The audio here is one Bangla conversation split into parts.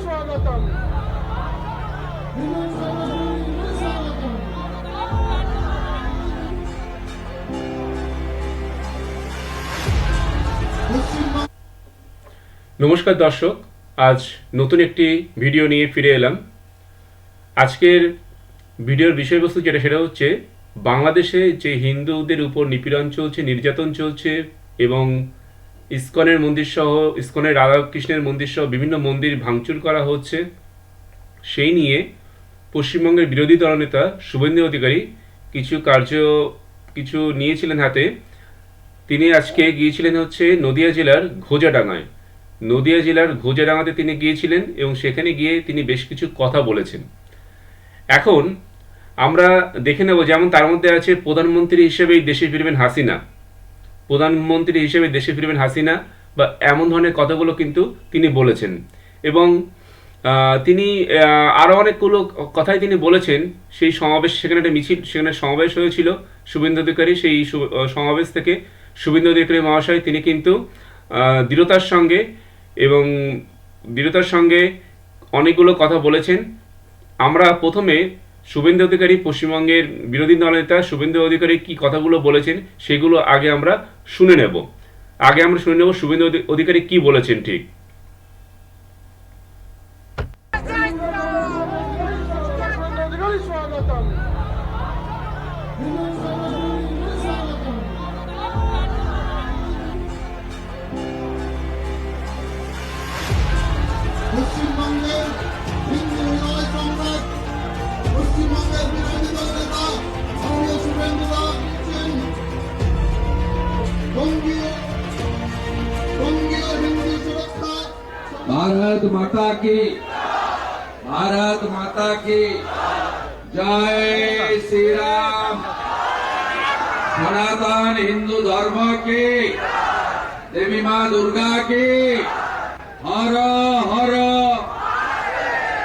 स्वागतम। নমস্কার দর্শক, আজ নতুন একটি ভিডিও নিয়ে ফিরে এলাম। আজকের ভিডিওর বিষয়বস্তু সেটা হচ্ছে বাংলাদেশে যে হিন্দুদের উপর নিপীড়ন চলছে, নির্যাতন চলছে এবং ইসকনের মন্দির সহ ইসকনের রাধাকৃষ্ণের মন্দির সহ বিভিন্ন মন্দির ভাঙচুর করা হচ্ছে, সেই নিয়ে পশ্চিমবঙ্গের বিরোধী দলনেতা শুভেন্দু অধিকারী কিছু নিয়েছিলেন হাতে। তিনি আজকে গিয়েছিলেন নদিয়া জেলার ঘোজাডাঙ্গাতে তিনি গিয়েছিলেন এবং সেখানে গিয়ে তিনি বেশ কিছু কথা বলেছেন। এখন আমরা দেখে নেব, যেমন তার মধ্যে আছে প্রধানমন্ত্রী হিসেবে দেশে ফিরবেন হাসিনা বা এমন ধরনের কথাগুলো কিন্তু তিনি বলেছেন। এবং তিনি আরও অনেকগুলো কথাই তিনি বলেছেন। সেই সমাবেশ, সেখানে সমাবেশ হয়েছিল শুভেন্দু অধিকারী। সেই সমাবেশ থেকে শুভেন্দু অধিকারী মহাশয় তিনি কিন্তু দৃঢ়তার সঙ্গে অনেকগুলো কথা বলেছেন। আমরা প্রথমে শুভেন্দু অধিকারী, পশ্চিমবঙ্গের বিরোধী দলনেতা শুভেন্দু অধিকারী কি কথাগুলো বলেছেন সেগুলো আগে আমরা শুনে নেব শুভেন্দু অধিকারী কি বলেছেন ঠিক। स्वागतम। পশ্চিমবঙ্গের হিন্দু নয় সম্রাট, পশ্চিমবঙ্গের বিরোধী দল নেতা মাননীয় শুভেন্দু সিং বঙ্গীয় হিন্দু সুরক্ষা। भारत माता की जय श्री राम। सनातन हिंदू धर्म की, देवी माँ दुर्गा की हर हर।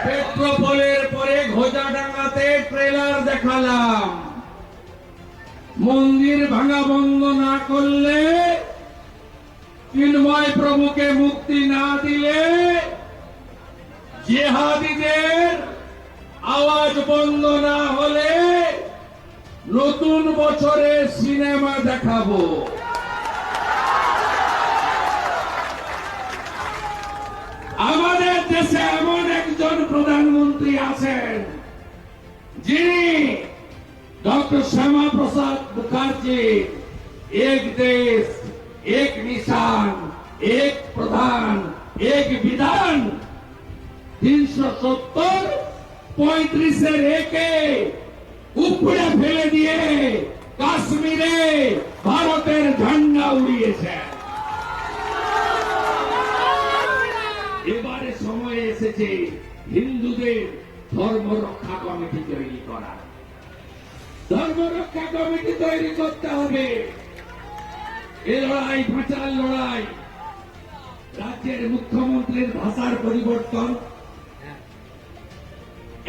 पेट्रोपोलेर परे ঘোজাডাঙ্গাতে ট্রেলার দেখালাম। মন্দির ভাঙা বন্ধ না করলে, চিন্ময় প্রভুকে মুক্তি না দিলে, জিহাদিদের আওয়াজ বন্ধ না হলে নতুন বছরে সিনেমা দেখাবো। আমাদের দেশে এমন একজন প্রধানমন্ত্রী আছেন যিনি ডক্টর শ্যামা প্রসাদ মুখার্জি এক দেশ এক নিশান এক প্রধান এক বিধান ৩৭০-৩৫-এর একে উপড়ে ফেলে দিয়ে কাশ্মীরে ভারতের ঝান্ডা উড়িয়েছে। এবারে সময় এসেছে হিন্দুদের ধর্ম রক্ষা কমিটি তৈরি করা। ধর্ম রক্ষা কমিটি তৈরি করতে হবে। এ লড়াই ভাঁচার লড়াই। রাজ্যের মুখ্যমন্ত্রীর ভাষার পরিবর্তন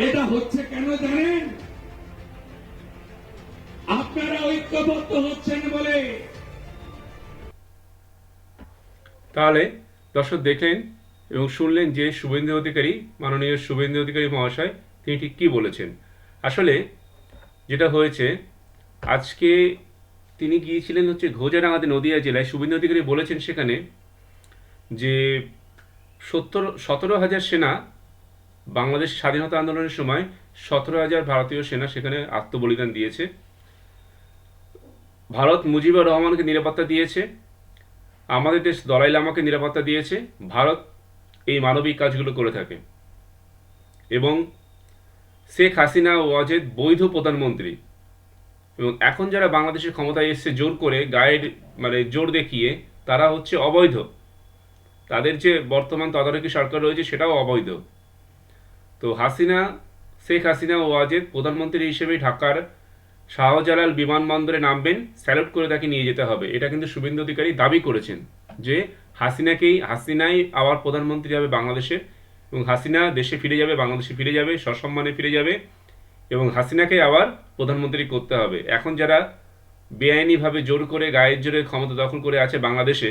এটা হচ্ছে কেন জানেন? আপনারা ঐক্যবদ্ধ হচ্ছেন বলে। তাহলে দর্শক দেখলেন এবং শুনলেন যে মাননীয় শুভেন্দু অধিকারী মহাশয় তিনি ঠিক কী বলেছেন। আসলে যেটা হয়েছে, আজকে তিনি গিয়েছিলেন ঘোজাডাঙ্গাতে, নদিয়া জেলায়। শুভেন্দু অধিকারী বলেছেন সেখানে যে 17,000 সেনা, বাংলাদেশ স্বাধীনতা আন্দোলনের সময় 17,000 ভারতীয় সেনা সেখানে আত্মবলিদান দিয়েছে। ভারত মুজিবুর রহমানকে নিরাপত্তা দিয়েছে, আমাদের দেশ দলাই লামাকে নিরাপত্তা দিয়েছে। ভারত এই মানবিক কাজগুলো করে থাকে এবং শেখ হাসিনা ওয়াজেদ বৈধ প্রধানমন্ত্রী। এবং এখন যারা বাংলাদেশের ক্ষমতায় এসছে জোর করে, জোর দেখিয়ে, তারা হচ্ছে অবৈধ। তাদের যে বর্তমান তদারকি সরকার রয়েছে সেটাও অবৈধ। তো শেখ হাসিনা ওয়াজেদ প্রধানমন্ত্রী হিসেবে ঢাকার শাহজালাল বিমানবন্দরে নামবেন, স্যালুট করে তাকে নিয়ে যেতে হবে। এটা কিন্তু শুভেন্দু অধিকারী দাবি করেছেন যে হাসিনাই আবার প্রধানমন্ত্রী হবে বাংলাদেশের, এবং হাসিনা দেশে ফিরে যাবে, বাংলাদেশে ফিরে যাবে, সসম্মানে ফিরে যাবে এবং হাসিনাকে আবার প্রধানমন্ত্রী করতে হবে। এখন যারা বেআইনিভাবে জোর করে, গায়ের জোরে ক্ষমতা দখল করে আছে বাংলাদেশে,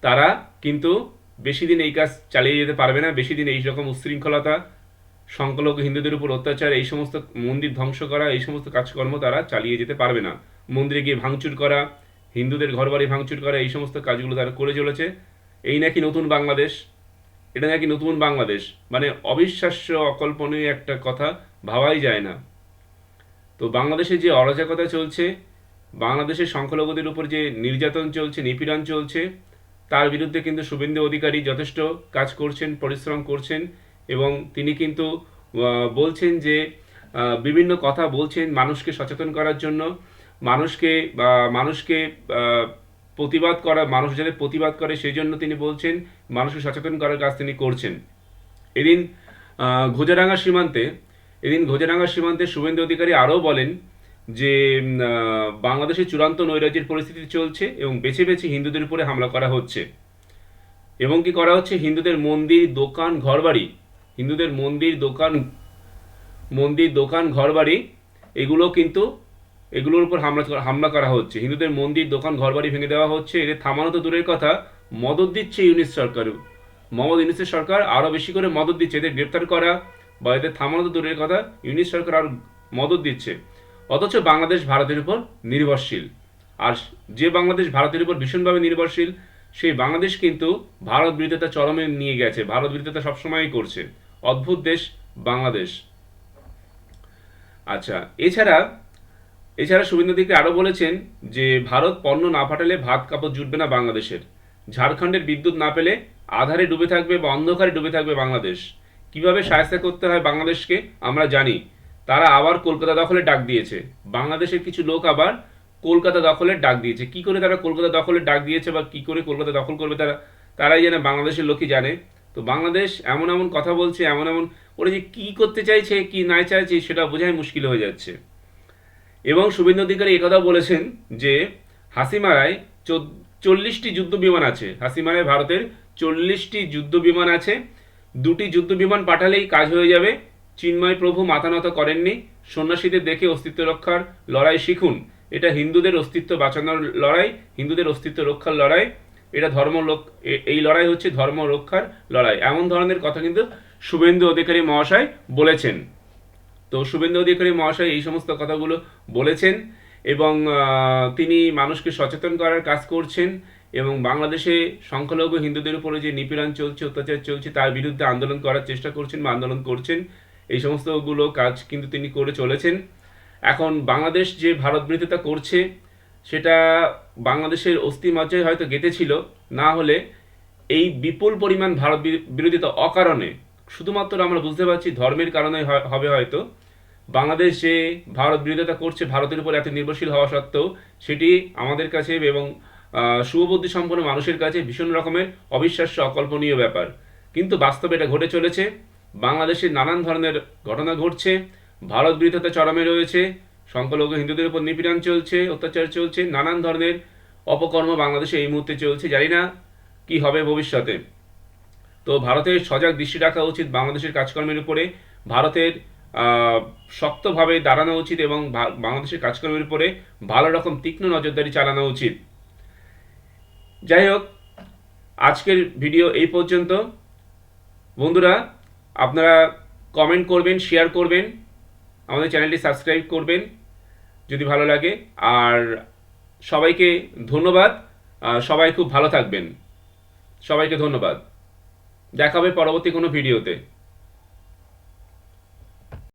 তারা কিন্তু বেশি দিন এই কাজ চালিয়ে যেতে পারবে না। বেশি দিন এই রকম উচ্ছৃঙ্খলতা, সংখ্যালঘু হিন্দুদের উপর অত্যাচার, এই সমস্ত মন্দির ধ্বংস করা, এই সমস্ত কাজকর্ম তারা চালিয়ে যেতে পারবে না। মন্দিরে গিয়ে ভাঙচুর করা, হিন্দুদের ঘরবাড়ি ভাঙচুর করা, এই সমস্ত কাজগুলো তারা করে চলেছে। এই নাকি নতুন বাংলাদেশ, এটা নাকি নতুন বাংলাদেশ, মানে অবিশ্বাস্য, অকল্পনীয় একটা কথা, ভাবাই যায় না। তো বাংলাদেশে যে অরাজকতা চলছে, বাংলাদেশের সংখ্যালঘুদের উপর যে নির্যাতন চলছে, নিপীড়ন চলছে, তার বিরুদ্ধে কিন্তু শুভেন্দু অধিকারী যথেষ্ট কাজ করছেন, পরিশ্রম করছেন, এবং তিনি কিন্তু বলছেন যে বিভিন্ন কথা বলছেন মানুষকে সচেতন করার জন্য, মানুষকে প্রতিবাদ করা, মানুষ যাতে প্রতিবাদ করে সেই জন্য তিনি বলছেন, মানুষকে সচেতন করার কাজ তিনি করছেন। এদিন ঘোজারাঙ্গা সীমান্তে শুভেন্দু অধিকারী আরও বলেন যে বাংলাদেশে চূড়ান্ত নৈরাজ্যের পরিস্থিতি চলছে এবং বেছে বেছে হিন্দুদের উপরে হামলা করা হচ্ছে, এবং কি করা হচ্ছে, হিন্দুদের মন্দির, দোকান, ঘরবাড়ি, হিন্দুদের মন্দির, দোকান, ঘরবাড়ি, এগুলোর উপর হামলা করা হচ্ছে। হিন্দুদের মন্দির, দোকান, ঘরবাড়ি ভেঙে দেওয়া হচ্ছে। এদের থামানো তো দূরের কথা, মদত দিচ্ছে ইউনিস সরকার, মোহাম্মদ ইউনিসের সরকার আরও বেশি করে মদত দিচ্ছে। এদের গ্রেপ্তার করা বা এদের থামানো তো দূরের কথা, ইউনিস সরকার আরও মদত দিচ্ছে। অথচ বাংলাদেশ ভারতের উপর নির্ভরশীল, আর যে বাংলাদেশ ভারতের উপর ভীষণভাবে নির্ভরশীল, সেই বাংলাদেশ কিন্তু ভারত বিরোধিতা চরমে নিয়ে গেছে, ভারত বিরোধিতা সবসময়ই করছে। অদ্ভুত দেশ বাংলাদেশ। আচ্ছা, এছাড়া শুভেন্দু অধিকারী আরও বলেছেন যে ভারত পণ্য না পাঠালে ভাত কাপড় জুটবে না বাংলাদেশের। ঝাড়খণ্ডের বিদ্যুৎ না পেলে আধারে ডুবে থাকবে বা অন্ধকারে ডুবে থাকবে বাংলাদেশ। কিভাবে সাহায্য করতে হয় বাংলাদেশকে আমরা জানি। তারা আবার কলকাতা দখলের ডাক দিয়েছে, বাংলাদেশের কিছু লোক আবার কলকাতা দখলের ডাক দিয়েছে। কি করে তারা কলকাতা দখলের ডাক দিয়েছে বা কি করে কলকাতা দখল করবে তারাই জানে, বাংলাদেশের লোকই জানে। তো বাংলাদেশ এমন এমন কথা বলছে, ওরা যে কী করতে চাইছে কি না চাইছে সেটা বোঝাই মুশকিল হয়ে যাচ্ছে। এবং শুভেন্দু অধিকারী একথা বলেছেন যে হাসিমারায় 40টি যুদ্ধ বিমান আছে, হাসিমারায় ভারতের 40টি যুদ্ধ বিমান আছে, 2টি যুদ্ধ বিমান পাঠালেই কাজ হয়ে যাবে। চিন্ময় প্রভু মাথা নত করেননি, সন্ন্যাসীদের দেখে অস্তিত্ব রক্ষার লড়াই শিখুন। এটা হিন্দুদের অস্তিত্ব বাঁচানোর লড়াই, হিন্দুদের অস্তিত্ব রক্ষার লড়াই, এই লড়াই হচ্ছে ধর্ম রক্ষার লড়াই। এমন ধরনের কথা কিন্তু শুভেন্দু অধিকারী মহাশয় বলেছেন। তো শুভেন্দু অধিকারী মহাশয় এই সমস্ত কথাগুলো বলেছেন, এবং তিনি মানুষকে সচেতন করার কাজ করছেন, এবং বাংলাদেশে সংখ্যালঘু হিন্দুদের উপরে যে নিপীড়ন চলছে, অত্যাচার চলছে, তার বিরুদ্ধে আন্দোলন করার চেষ্টা করছেন বা আন্দোলন করছেন। এই সমস্তগুলো কাজ কিন্তু তিনি করে চলেছেন। এখন বাংলাদেশ যে ভারত বিরোধিতা করছে, সেটা বাংলাদেশের অস্থিমজ্জায় হয়তো গেঁথেছিল, না হলে এই বিপুল পরিমাণ ভারত বিরোধিতা অকারণে, শুধুমাত্র আমরা বুঝতে পারছি ধর্মের কারণে হবে হয়তো। বাংলাদেশ যে ভারত বিরোধিতা করছে, ভারতের উপর এত নির্ভরশীল হওয়া সত্ত্বেও, সেটি আমাদের কাছে এবং শুভবুদ্ধি সম্পন্ন মানুষের কাছে ভীষণ রকমের অবিশ্বাস্য, অকল্পনীয় ব্যাপার। কিন্তু বাস্তবে এটা ঘটে চলেছে। বাংলাদেশে নানান ধরনের ঘটনা ঘটছে, ভারত বিরোধিতা চরমে রয়েছে, সংখ্যালঘু হিন্দুদের উপর নিপীড়ন চলছে, অত্যাচার চলছে, নানান ধরনের অপকর্ম বাংলাদেশে এই মুহূর্তে চলছে। জানি না কি হবে ভবিষ্যতে। তো ভারতের সজাগ দৃষ্টি রাখা উচিত বাংলাদেশের কাজকর্মের উপরে, ভারতের শক্তভাবে দাঁড়ানো উচিত, এবং বাংলাদেশের কাজকর্মের উপরে ভালো রকম তীক্ষ্ণ নজরদারি চালানো উচিত। যাই হোক, আজকের ভিডিও এই পর্যন্ত। বন্ধুরা, আপনারা কমেন্ট করবেন, শেয়ার করবেন, আমাদের চ্যানেলটি সাবস্ক্রাইব করবেন যদি ভালো লাগে। আর সবাইকে ধন্যবাদ, সবাই খুব ভালো থাকবেন। সবাইকে ধন্যবাদ। দেখা হবে পরবর্তী কোনো ভিডিওতে।